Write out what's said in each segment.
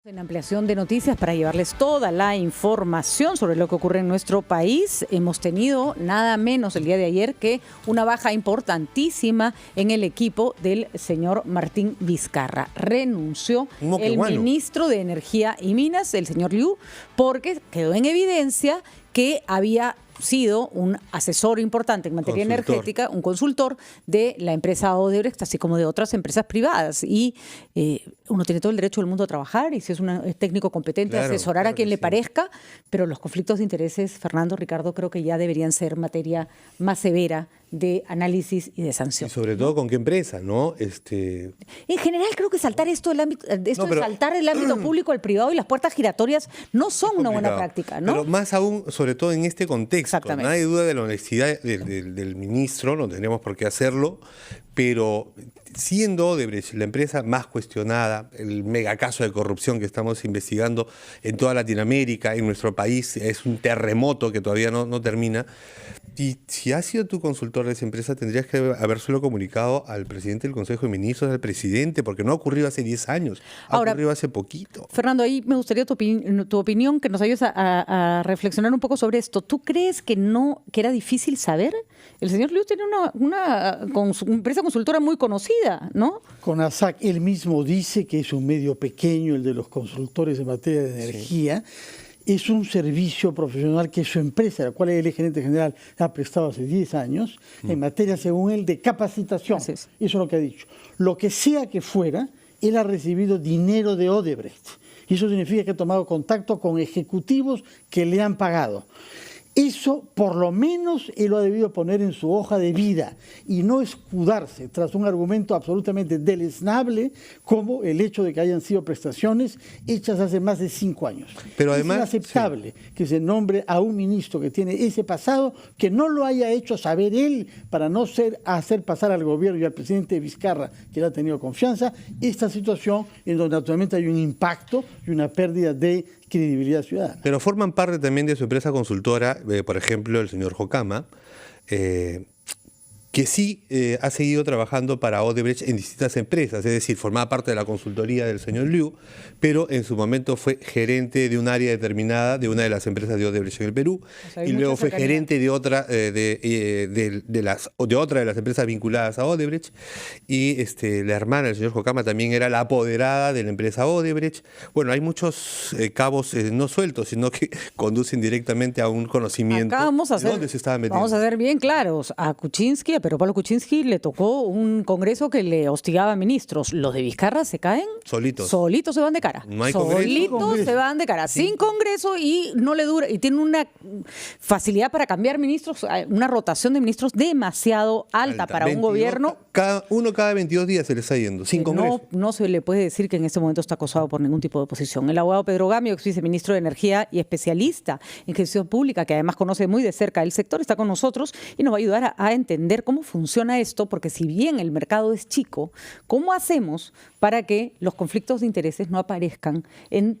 En ampliación de noticias para llevarles toda la información sobre lo que ocurre en nuestro país, hemos tenido nada menos el día de ayer que una baja importantísima en el equipo del señor Martín Vizcarra. Renunció el ministro de Energía y Minas, el señor Liu, porque quedó en evidencia que había sido un asesor importante en materia energética, un consultor de la empresa Odebrecht, así como de otras empresas privadas. Y uno tiene todo el derecho del mundo a trabajar y si es técnico competente, asesorar a quien le parezca, pero los conflictos de intereses, Fernando, Ricardo, creo que ya deberían ser materia más severa de análisis y de sanción. Y sobre todo con qué empresa, ¿no? En general creo que saltar saltar el ámbito público al privado y las puertas giratorias no son una buena práctica, ¿no? Pero más aún, sobre todo en este contexto, no hay duda de la honestidad del ministro, no tendríamos por qué hacerlo, pero siendo Odebrecht la empresa más cuestionada, el megacaso de corrupción que estamos investigando en toda Latinoamérica, en nuestro país, es un terremoto que todavía no termina. Y si has sido tu consultor de esa empresa, tendrías que habérselo comunicado al presidente del Consejo de Ministros, al presidente, porque no ha ocurrido hace 10 años, ha ocurrido hace poquito. Fernando, ahí me gustaría tu opinión, que nos ayudes a reflexionar un poco sobre esto. ¿Tú crees que era difícil saber? El señor Liu tiene una empresa consultora muy conocida, ¿no? CONASAC, él mismo dice que es un medio pequeño, el de los consultores en materia de energía. Sí. Es un servicio profesional que su empresa, la cual el gerente general ha prestado hace 10 años, en materia, según él, de capacitación. Eso es lo que ha dicho. Lo que sea que fuera, él ha recibido dinero de Odebrecht. Y eso significa que ha tomado contacto con ejecutivos que le han pagado. Eso, por lo menos, él lo ha debido poner en su hoja de vida y no escudarse tras un argumento absolutamente deleznable como el hecho de que hayan sido prestaciones hechas hace más de 5 años. Pero además, es inaceptable que se nombre a un ministro que tiene ese pasado, que no lo haya hecho saber él para no hacer pasar al gobierno y al presidente Vizcarra, que le ha tenido confianza, esta situación en donde naturalmente hay un impacto y una pérdida de credibilidad ciudadana. Pero forman parte también de su empresa consultora, por ejemplo, el señor Jocama, que sí ha seguido trabajando para Odebrecht en distintas empresas, es decir, formaba parte de la consultoría del señor Liu, pero en su momento fue gerente de un área determinada de una de las empresas de Odebrecht en el Perú, y luego fue gerente de otra de otra de las empresas vinculadas a Odebrecht, y la hermana del señor Jocama también era la apoderada de la empresa Odebrecht. Bueno, hay muchos cabos no sueltos, sino que conducen directamente a un conocimiento de dónde se estaba metiendo. Vamos a ser bien claros, a Kuczynski, pero Pablo Kuczynski le tocó un congreso que le hostigaba a ministros. Los de Vizcarra se caen solitos. Solitos se van de cara. No hay solitos se van de cara. Sin congreso y no le dura. Y tiene una facilidad para cambiar ministros, una rotación de ministros demasiado alta para un gobierno. Uno cada 22 días se le está yendo, sin congreso. No se le puede decir que en este momento está acosado por ningún tipo de oposición. El abogado Pedro Gamio, ex viceministro de Energía y especialista en gestión pública, que además conoce muy de cerca el sector, está con nosotros y nos va a ayudar a entender cómo funciona esto, porque si bien el mercado es chico, ¿cómo hacemos para que los conflictos de intereses no aparezcan en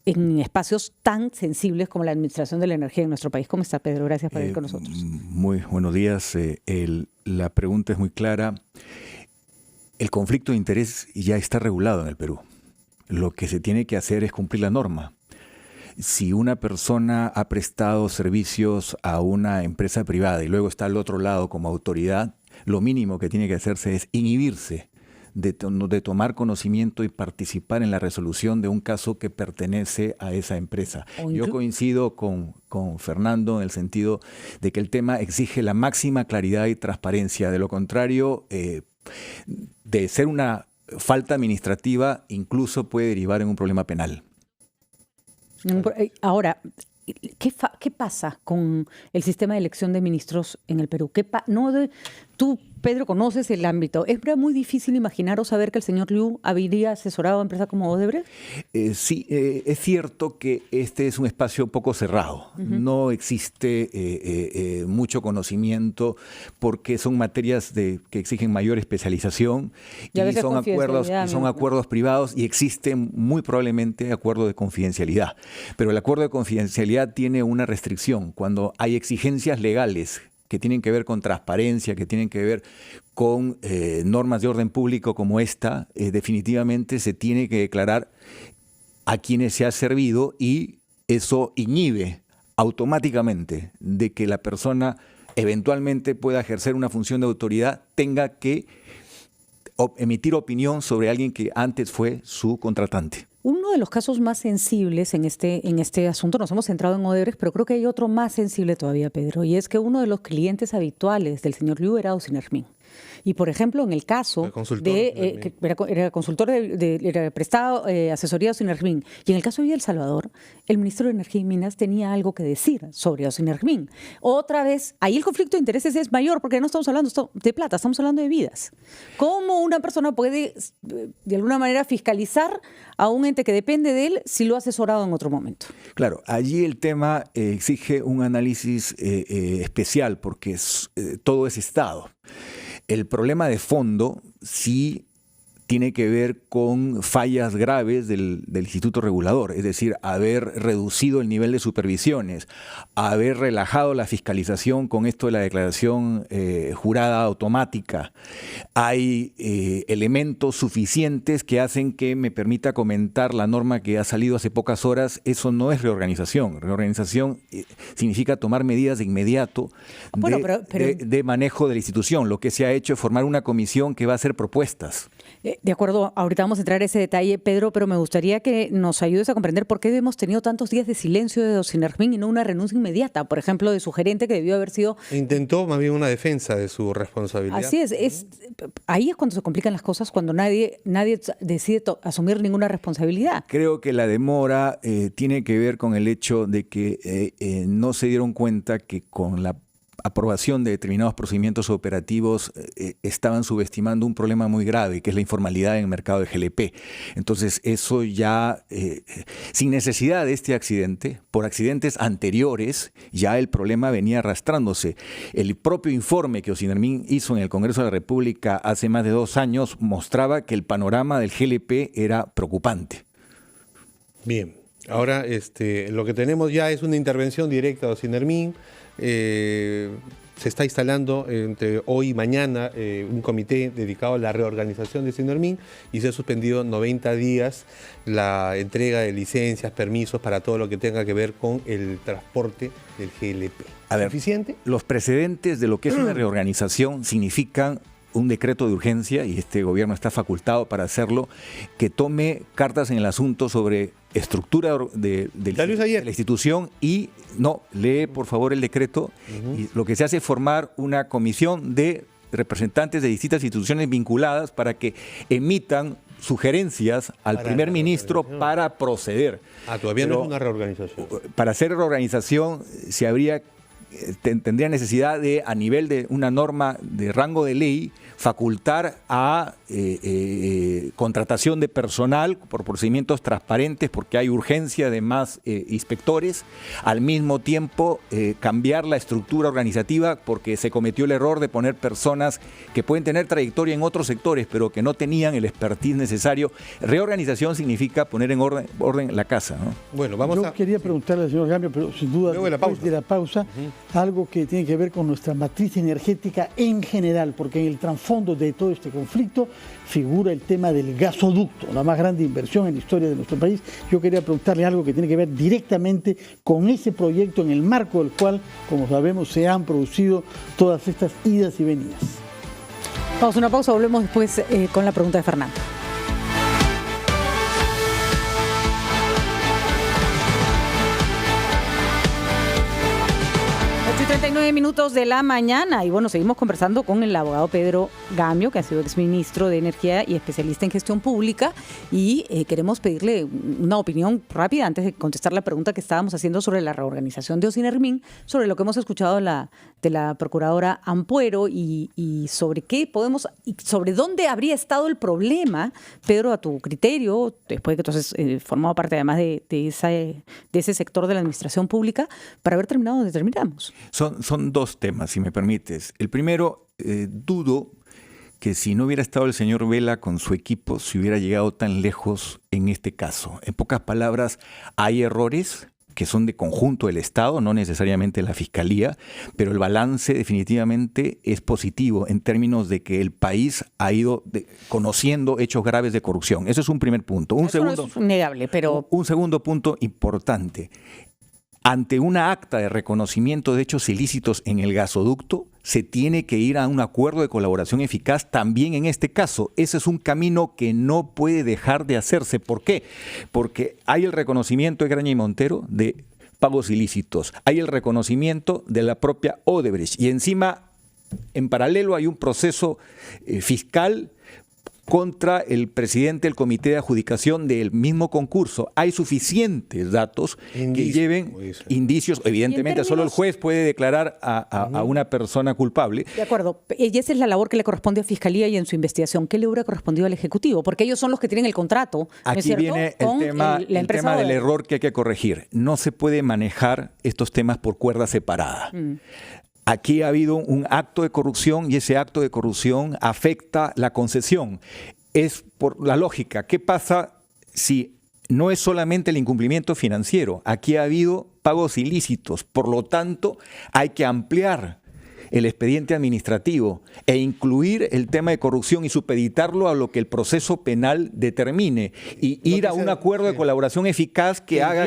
espacios tan sensibles como la administración de la energía en nuestro país? ¿Cómo está, Pedro? Gracias por ir con nosotros. Muy buenos días. La pregunta es muy clara. El conflicto de interés ya está regulado en el Perú. Lo que se tiene que hacer es cumplir la norma. Si una persona ha prestado servicios a una empresa privada y luego está al otro lado como autoridad, lo mínimo que tiene que hacerse es inhibirse de tomar conocimiento y participar en la resolución de un caso que pertenece a esa empresa. Yo coincido con Fernando en el sentido de que el tema exige la máxima claridad y transparencia. De lo contrario, de ser una falta administrativa, incluso puede derivar en un problema penal. Ahora, ¿qué pasa con el sistema de elección de ministros en el Perú? Tú, Pedro, conoces el ámbito. ¿Es muy difícil imaginar o saber que el señor Liu habría asesorado a empresas como Odebrecht? Sí, es cierto que este es un espacio poco cerrado. No existe mucho conocimiento porque son materias que exigen mayor especialización y son acuerdos privados y existen muy probablemente acuerdos de confidencialidad. Pero el acuerdo de confidencialidad tiene una restricción. Cuando hay exigencias legales que tienen que ver con transparencia, que tienen que ver con normas de orden público como esta, definitivamente se tiene que declarar a quienes se ha servido, y eso inhibe automáticamente de que la persona eventualmente pueda ejercer una función de autoridad, tenga que emitir opinión sobre alguien que antes fue su contratante. Uno de los casos más sensibles en este asunto, nos hemos centrado en Odebrecht, pero creo que hay otro más sensible todavía, Pedro, y es que uno de los clientes habituales del señor Liu era Oscar Hermín. Y, por ejemplo, en el caso que era consultor era prestado asesoría a Oscar Hermín, y en el caso de El Salvador, el ministro de Energía y Minas tenía algo que decir sobre Oscar Hermín. Otra vez, ahí el conflicto de intereses es mayor, porque no estamos hablando de plata, estamos hablando de vidas. ¿Cómo una persona puede, de alguna manera, fiscalizar a un ente que depende de él si lo ha asesorado en otro momento? Claro, allí el tema exige un análisis especial, porque todo es Estado. El problema de fondo sí tiene que ver con fallas graves del Instituto Regulador, es decir, haber reducido el nivel de supervisiones, haber relajado la fiscalización con esto de la declaración jurada automática. Hay elementos suficientes que hacen que me permita comentar la norma que ha salido hace pocas horas. Eso no es reorganización. Reorganización significa tomar medidas de inmediato de manejo de la institución. Lo que se ha hecho es formar una comisión que va a hacer propuestas. De acuerdo, ahorita vamos a entrar a ese detalle, Pedro, pero me gustaría que nos ayudes a comprender por qué hemos tenido tantos días de silencio de Oscar Hermín y no una renuncia inmediata, por ejemplo, de su gerente, que debió haber sido... Intentó más bien una defensa de su responsabilidad. Así es, ahí es cuando se complican las cosas, cuando nadie decide asumir ninguna responsabilidad. Creo que la demora tiene que ver con el hecho de que no se dieron cuenta que con la aprobación de determinados procedimientos operativos estaban subestimando un problema muy grave, que es la informalidad en el mercado de GLP. Entonces, eso ya, sin necesidad de este accidente, por accidentes anteriores, ya el problema venía arrastrándose. El propio informe que Oscar Hermín hizo en el Congreso de la República hace más de 2 años mostraba que el panorama del GLP era preocupante. Bien, ahora lo que tenemos ya es una intervención directa de Oscar Hermín. Se está instalando entre hoy y mañana un comité dedicado a la reorganización de Oscar Hermín, y se ha suspendido 90 días la entrega de licencias, permisos para todo lo que tenga que ver con el transporte del GLP. ¿Suficiente? Los precedentes de lo que es una reorganización significan un decreto de urgencia, y este gobierno está facultado para hacerlo, que tome cartas en el asunto sobre estructura de la institución y lee por favor el decreto. Y lo que se hace es formar una comisión de representantes de distintas instituciones vinculadas para que emitan sugerencias al primer ministro para proceder. Todavía no es una reorganización. Para hacer reorganización tendría necesidad de, a nivel de una norma de rango de ley, facultar a contratación de personal por procedimientos transparentes, porque hay urgencia de más inspectores. Al mismo tiempo, cambiar la estructura organizativa, porque se cometió el error de poner personas que pueden tener trayectoria en otros sectores, pero que no tenían el expertise necesario. Reorganización significa poner en orden la casa, ¿no? Bueno, Yo quería preguntarle al señor Gamio, pero sin duda después de la pausa, algo que tiene que ver con nuestra matriz energética en general, porque en el trasfondo de todo este conflicto figura el tema del gasoducto, la más grande inversión en la historia de nuestro país. Yo quería preguntarle algo que tiene que ver directamente con ese proyecto, en el marco del cual, como sabemos, se han producido todas estas idas y venidas. Vamos a una pausa, volvemos después con la pregunta de Fernando. 39 minutos de la mañana, y bueno, seguimos conversando con el abogado Pedro Gamio, que ha sido exministro de Energía y especialista en gestión pública, y queremos pedirle una opinión rápida antes de contestar la pregunta que estábamos haciendo sobre la reorganización de Oscar Hermín, sobre lo que hemos escuchado de la procuradora Ampuero y sobre qué podemos, y sobre dónde habría estado el problema, Pedro, a tu criterio, después de que tú has formado parte además de ese sector de la administración pública, para haber terminado donde terminamos. Son 2 temas, si me permites. El primero, dudo que si no hubiera estado el señor Vela con su equipo, se hubiera llegado tan lejos en este caso. En pocas palabras, hay errores, que son de conjunto del Estado, no necesariamente la Fiscalía, pero el balance definitivamente es positivo en términos de que el país ha ido conociendo hechos graves de corrupción. Eso es un primer punto. Eso no es innegable, pero... Un segundo punto importante. Ante una acta de reconocimiento de hechos ilícitos en el gasoducto, se tiene que ir a un acuerdo de colaboración eficaz también en este caso. Ese es un camino que no puede dejar de hacerse. ¿Por qué? Porque hay el reconocimiento de Graña y Montero de pagos ilícitos, hay el reconocimiento de la propia Odebrecht y encima, en paralelo, hay un proceso fiscal contra el presidente del comité de adjudicación del mismo concurso. Hay suficientes datos que lleven indicios. Evidentemente, solo el juez puede declarar a una persona culpable. De acuerdo. Y esa es la labor que le corresponde a Fiscalía y en su investigación. ¿Qué le hubiera correspondido al Ejecutivo? Porque ellos son los que tienen el contrato. Aquí viene el tema del error que hay que corregir. No se puede manejar estos temas por cuerda separada. Aquí ha habido un acto de corrupción y ese acto de corrupción afecta la concesión. Es por la lógica. ¿Qué pasa si no es solamente el incumplimiento financiero? Aquí ha habido pagos ilícitos. Por lo tanto, hay que ampliar el expediente administrativo e incluir el tema de corrupción y supeditarlo a lo que el proceso penal determine y ir a un acuerdo de colaboración eficaz que haga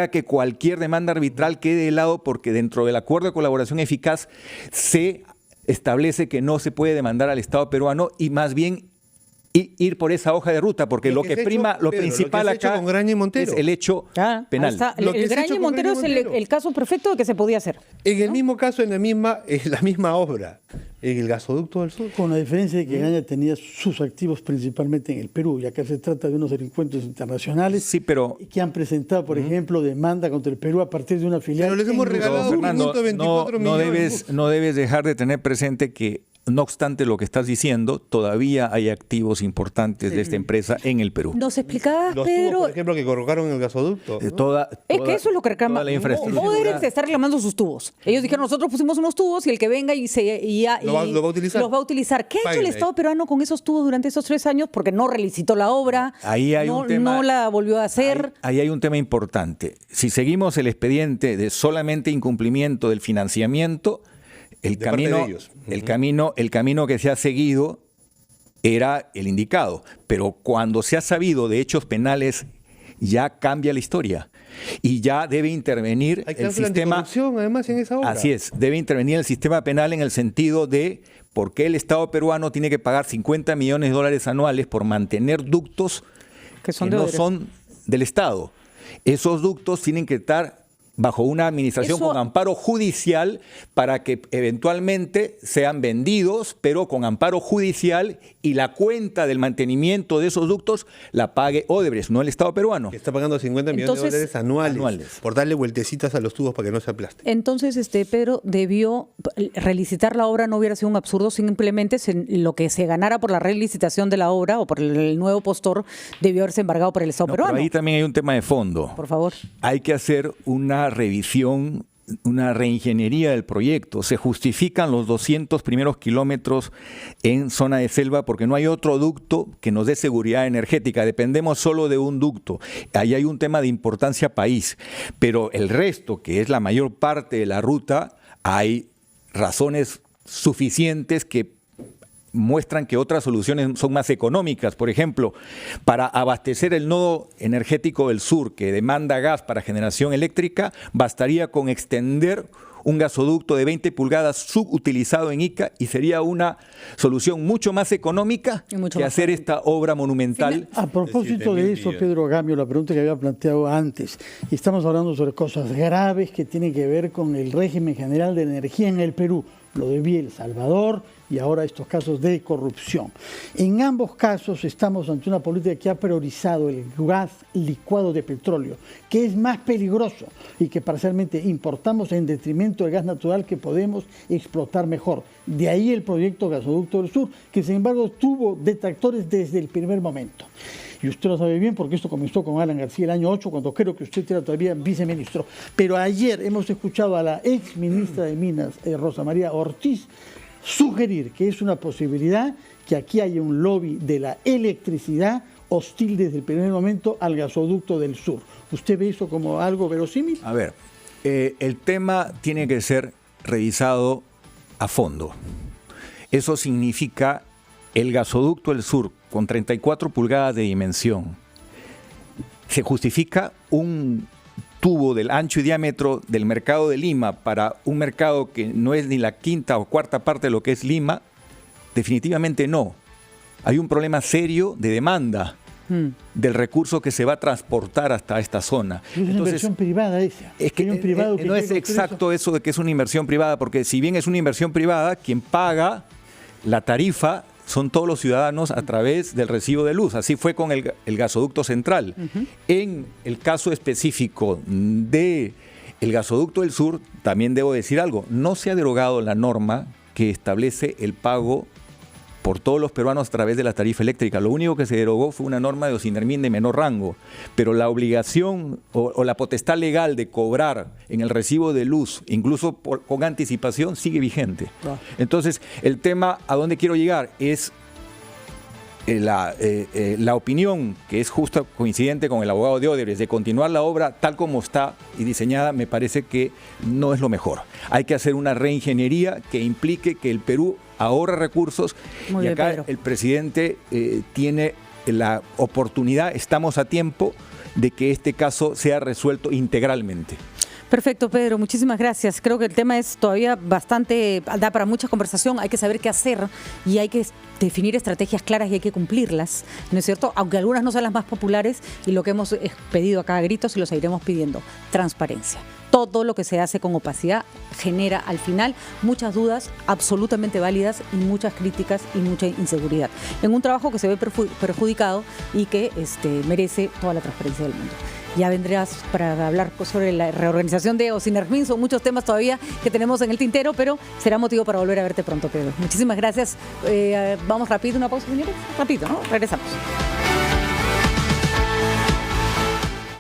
que cualquier demanda arbitral quede de lado, porque dentro del acuerdo de colaboración eficaz se establece que no se puede demandar al Estado peruano y más bien ir por esa hoja de ruta, porque lo que prima, lo principal acá con Graña y Montero es el hecho penal. El Graña y Montero es el caso perfecto de que se podía hacer. En el mismo caso, es la misma obra, en el gasoducto del sur. Con la diferencia de que Graña tenía sus activos principalmente en el Perú, y acá se trata de unos delincuentes internacionales que han presentado, por ejemplo, demanda contra el Perú a partir de una filial. Pero les hemos regalado Fernando, 1.24 millones. No debes dejar de tener presente que, no obstante lo que estás diciendo, todavía hay activos importantes de esta empresa en el Perú. Nos explicaba, Los Pedro... tubos, por ejemplo, que colocaron el gasoducto. Es que eso es lo que reclama. Odebrecht está reclamando sus tubos. Ellos dijeron, nosotros pusimos unos tubos y el que venga lo va a utilizar. ¿Qué ha hecho el Estado peruano con esos tubos durante esos 3 años? Porque no relicitó la obra, no la volvió a hacer. Ahí hay un tema importante. Si seguimos el expediente de solamente incumplimiento del financiamiento, el camino que se ha seguido era el indicado, pero cuando se ha sabido de hechos penales ya cambia la historia y ya debe intervenir el sistema. Además, en esa obra. Así es, debe intervenir el sistema penal en el sentido de por qué el Estado peruano tiene que pagar $50 millones anuales por mantener ductos que no son del Estado. Esos ductos tienen que estar bajo una administración con amparo judicial para que eventualmente sean vendidos, pero con amparo judicial, y la cuenta del mantenimiento de esos ductos la pague Odebrecht, no el Estado peruano. Que está pagando $50 millones anuales por darle vueltecitas a los tubos para que no se aplasten. Entonces, Pedro, debió relicitar la obra, no hubiera sido un absurdo, simplemente lo que se ganara por la relicitación de la obra o por el nuevo postor debió haberse embargado por el Estado peruano. Pero ahí también hay un tema de fondo. Por favor. Hay que hacer una revisión, una reingeniería del proyecto. Se justifican los 200 primeros kilómetros en zona de selva porque no hay otro ducto que nos dé seguridad energética. Dependemos solo de un ducto. Ahí hay un tema de importancia país. Pero el resto, que es la mayor parte de la ruta, hay razones suficientes que muestran que otras soluciones son más económicas. Por ejemplo, para abastecer el nodo energético del sur que demanda gas para generación eléctrica, bastaría con extender un gasoducto de 20 pulgadas subutilizado en Ica y sería una solución mucho más económica que hacer esta obra monumental. A propósito de eso, Pedro Gamio, la pregunta que había planteado antes, y estamos hablando sobre cosas graves que tienen que ver con el régimen general de energía en el Perú, lo de El Salvador y ahora estos casos de corrupción. En ambos casos estamos ante una política que ha priorizado el gas licuado de petróleo, que es más peligroso y que parcialmente importamos en detrimento del gas natural que podemos explotar mejor. De ahí el proyecto Gasoducto del Sur, que sin embargo tuvo detractores desde el primer momento. Y usted lo sabe bien porque esto comenzó con Alan García el año 8, cuando creo que usted era todavía viceministro. Pero ayer hemos escuchado a la ex ministra de Minas, Rosa María Ortiz, sugerir que es una posibilidad que aquí haya un lobby de la electricidad hostil desde el primer momento al gasoducto del sur. ¿Usted ve eso como algo verosímil? A ver, el tema tiene que ser revisado a fondo. Eso significa el gasoducto del sur con 34 pulgadas de dimensión. Se justifica un tubo del ancho y diámetro del mercado de Lima para un mercado que no es ni la quinta o cuarta parte de lo que es Lima. Definitivamente no. Hay un problema serio de demanda del recurso que se va a transportar hasta esta zona. Es una inversión privada esa. Es que no es exacto eso de que es una inversión privada, porque si bien es una inversión privada, quien paga la tarifa son todos los ciudadanos a través del recibo de luz. Así fue con el gasoducto central. En el caso específico del gasoducto del sur, también debo decir algo, no se ha derogado la norma que establece el pago por todos los peruanos a través de la tarifa eléctrica. Lo único que se derogó fue una norma de Osinermin de menor rango, pero la obligación o la potestad legal de cobrar en el recibo de luz, incluso con anticipación, sigue vigente. Entonces, el tema a dónde quiero llegar es la opinión, que es justo coincidente con el abogado de Odebrecht, de continuar la obra tal como está y diseñada, me parece que no es lo mejor. Hay que hacer una reingeniería que implique que el Perú ahorra recursos. Muy y bien, acá Pedro. el presidente tiene la oportunidad, estamos a tiempo de que este caso sea resuelto integralmente. Perfecto, Pedro, muchísimas gracias. Creo que el tema es todavía bastante, da para mucha conversación, hay que saber qué hacer y hay que definir estrategias claras y hay que cumplirlas, ¿no es cierto? Aunque algunas no sean las más populares, y lo que hemos pedido acá a gritos y lo seguiremos pidiendo, transparencia. Todo lo que se hace con opacidad genera al final muchas dudas absolutamente válidas y muchas críticas y mucha inseguridad en un trabajo que se ve perjudicado y que merece toda la transparencia del mundo. Ya vendrás para hablar sobre la reorganización de Osinermin. Son muchos temas todavía que tenemos en el tintero, pero será motivo para volver a verte pronto, Pedro. Muchísimas gracias. Vamos rápido, una pausa, señores. Rápido, ¿no? Regresamos.